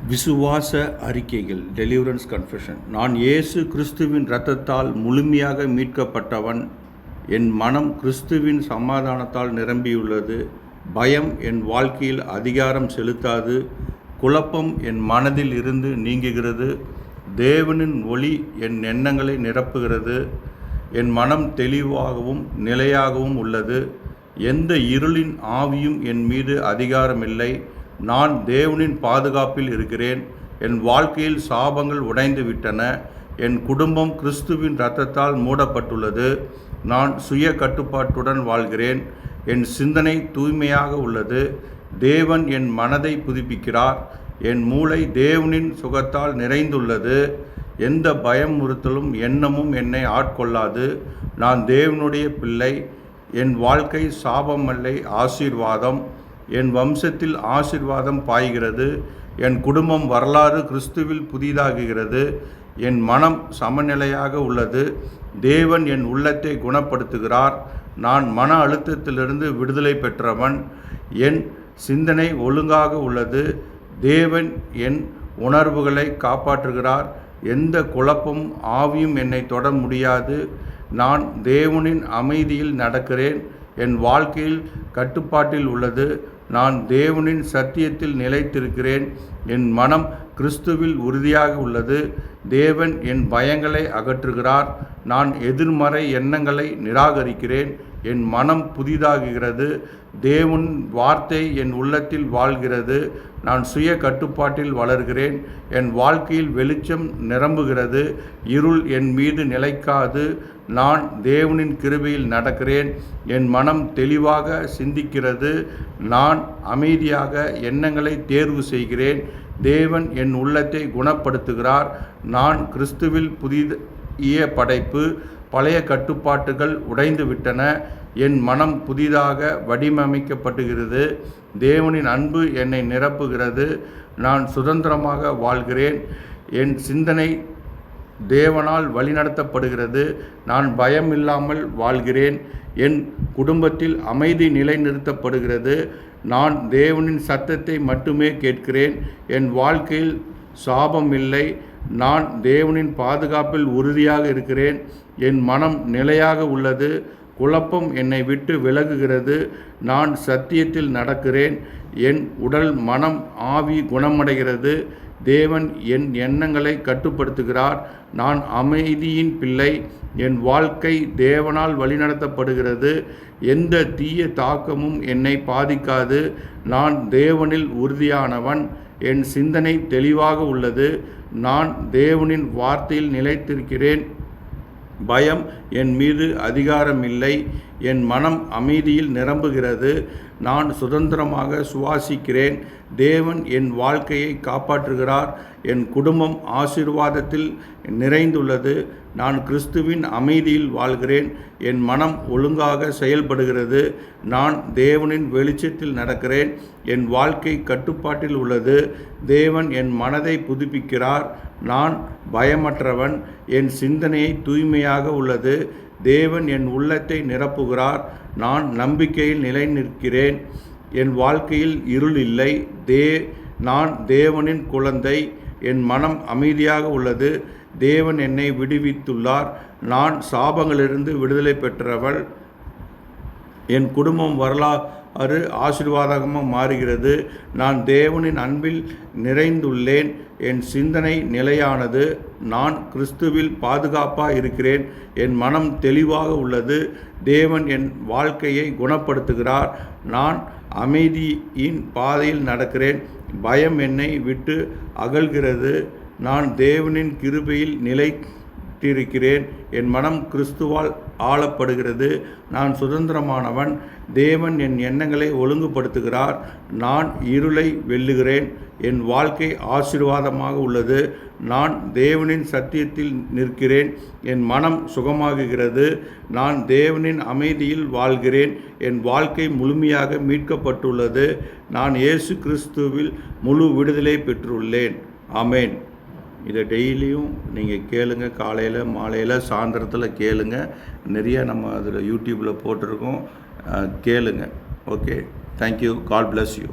விசுவாச அறிக்கைகள். Deliverance confession. நான் இயேசு கிறிஸ்துவின் இரத்தத்தால் முழுமையாக மீட்கப்பட்டவன். என் மனம் கிறிஸ்துவின் சமாதானத்தால் நிரம்பியுள்ளது. பயம் என் வாழ்க்கையில் அதிகாரம் செலுத்தாது. குழப்பம் என் மனதில் இருந்து நீங்குகிறது. தேவனின் ஒளி என் எண்ணங்களை நிரப்புகிறது. என் மனம் தெளிவாகவும் நிலையாகவும் உள்ளது. எந்த இருளின் ஆவியும் என் மீது அதிகாரமில்லை. நான் தேவனின் பாதுகாப்பில் இருக்கிறேன். என் வாழ்க்கையில் சாபங்கள் உடைந்து விட்டன. என் குடும்பம் கிறிஸ்துவின் இரத்தத்தால் மூடப்பட்டுள்ளது. நான் சுய கட்டுப்பாட்டுடன் வாழ்கிறேன். என் சிந்தனை தூய்மையாக உள்ளது. தேவன் என் மனதை புதுப்பிக்கிறார். என் மூளை தேவனின் சுகத்தால் நிறைந்துள்ளது. எந்த பயமுறுத்தலும் எண்ணமும் என்னை ஆட்கொள்ளாது. நான் தேவனுடைய பிள்ளை. என் வாழ்க்கை சாபமல்லை, ஆசீர்வாதம். என் வம்சத்தில் ஆசீர்வாதம் பாய்கிறது. என் குடும்பம் வரலாறு கிறிஸ்துவில் புதிதாகுகிறது. என் மனம் சமநிலையாக உள்ளது. தேவன் என் உள்ளத்தை குணப்படுத்துகிறார். நான் மன அழுத்தத்திலிருந்து விடுதலை பெற்றவன். என் சிந்தனை ஒழுங்காக உள்ளது. தேவன் என் உணர்வுகளை காப்பாற்றுகிறார். எந்த குழப்பம் ஆவியும் என்னை தொட முடியாது. நான் தேவனின் அமைதியில் நடக்கிறேன். என் வாழ்க்கையில் கட்டுப்பாட்டில் உள்ளது. நான் தேவனின் சத்தியத்தில் நிலைத்திருக்கிறேன். என் மனம் கிறிஸ்துவில் உறுதியாக உள்ளது. தேவன் என் பயங்களை அகற்றுகிறார். நான் எதிர்மறை எண்ணங்களை நிராகரிக்கிறேன். என் மனம் புதிதாகுகிறது. தேவன் வார்த்தை என் உள்ளத்தில் வாழ்கிறது. நான் சுய கட்டுப்பாட்டில் வளர்கிறேன். என் வாழ்க்கையில் வெளிச்சம் நிரம்புகிறது. இருள் என் மீது நிலைக்காது. நான் தேவனின் கிருபையில் நடக்கிறேன். என் மனம் தெளிவாக சிந்திக்கிறது. நான் அமைதியாக எண்ணங்களை தேர்வு செய்கிறேன். தேவன் என் உள்ளத்தை குணப்படுத்துகிறார். நான் கிறிஸ்துவில் புதிய படைப்பு. பழைய கட்டுப்பாட்டுகள் உடைந்து விட்டன. என் மனம் புதிதாக வடிவமைக்கப்படுகிறது. தேவனின் அன்பு என்னை நிரப்புகிறது. நான் சுதந்திரமாக வாழ்கிறேன். என் சிந்தனை தேவனால் வழிநடத்தப்படுகிறது. நான் பயம் இல்லாமல் வாழ்கிறேன். என் குடும்பத்தில் அமைதி நிலைநிறுத்தப்படுகிறது. நான் தேவனின் சத்தத்தை மட்டுமே கேட்கிறேன். என் வாழ்க்கையில் சாபம் இல்லை. நான் தேவனின் பாதுகாப்பில் உறுதியாக இருக்கிறேன். என் மனம் நிலையாக உள்ளது. குழப்பம் என்னை விட்டு விலகுகிறது. நான் சத்தியத்தில் நடக்கிறேன். என் உடல், மனம், ஆவி குணமடைகிறது. தேவன் என் எண்ணங்களை கட்டுப்படுத்துகிறார். நான் அமைதியின் பிள்ளை. என் வாழ்க்கை தேவனால் வழிநடத்தப்படுகிறது. எந்த தீய தாக்கமும் என்னை பாதிக்காது. நான் தேவனில் உறுதியானவன். என் சிந்தனை தெளிவாக உள்ளது. நான் தேவனின் வார்த்தையில் நிலைத்திருக்கிறேன். பயம் என் மீது அதிகாரம் இல்லை. என் மனம் அமைதியில் நிரம்புகிறது. நான் சுதந்திரமாக சுவாசிக்கிறேன். தேவன் என் வாழ்க்கையை காப்பாற்றுகிறார். என் குடும்பம் ஆசீர்வாதத்தில் நிறைந்துள்ளது. நான் கிறிஸ்துவின் அமைதியில் வாழ்கிறேன். என் மனம் ஒழுங்காக செயல்படுகிறது. நான் தேவனின் வெளிச்சத்தில் நடக்கிறேன். என் வாழ்க்கை கட்டுப்பாட்டில் உள்ளது. தேவன் என் மனதை புதுப்பிக்கிறார். நான் பயமற்றவன். என் சிந்தனையை தூய்மையாக உள்ளது. தேவன் என் உள்ளத்தை நிரப்புகிறார். நான் நம்பிக்கையில் நிலை நிற்கிறேன். என் வாழ்க்கையில் இருள் இல்லை. நான் தேவனின் குழந்தை. என் மனம் அமைதியாக உள்ளது. தேவன் என்னை விடுவித்துள்ளார். நான் சாபங்களிலிருந்து விடுதலை பெற்றவள். என் குடும்பம் வரலாறு ஆசீர்வாதமாக மாறுகிறது. நான் தேவனின் அன்பில் நிறைந்துள்ளேன். என் சிந்தனை நிலையானது. நான் கிறிஸ்துவில் பாதுகாப்பாக இருக்கிறேன். என் மனம் தெளிவாக உள்ளது. தேவன் என் வாழ்க்கையை குணப்படுத்துகிறார். நான் அமைதியின் பாதையில் நடக்கிறேன். பயம் என்னை விட்டு அகல்கிறது. நான் தேவனின் கிருபையில் நிலைத்திருக்கிறேன். என் மனம் கிறிஸ்துவால் ஆளப்படுகிறது. நான் சுதந்திரமானவன். தேவன் என் எண்ணங்களை ஒழுங்குபடுத்துகிறார். நான் இருளை வெல்லுகிறேன். என் வாழ்க்கை ஆசீர்வாதமாக உள்ளது. நான் தேவனின் சத்தியத்தில் நிற்கிறேன். என் மனம் சுகமாகுகிறது. நான் தேவனின் அமைதியில் வாழ்கிறேன். என் வாழ்க்கை முழுமையாக மீட்கப்பட்டுள்ளது. நான் இயேசு கிறிஸ்துவில் முழு விடுதலை பெற்றுள்ளேன். ஆமேன். இதை டெய்லியும் நீங்கள் கேளுங்க. காலையில், மாலையில், சாயந்தரத்தில் கேளுங்க. நிறைய நம்ம அதில் யூடியூப்பில் போட்டிருக்கோம். கேளுங்க. Okay, thank you. God bless you.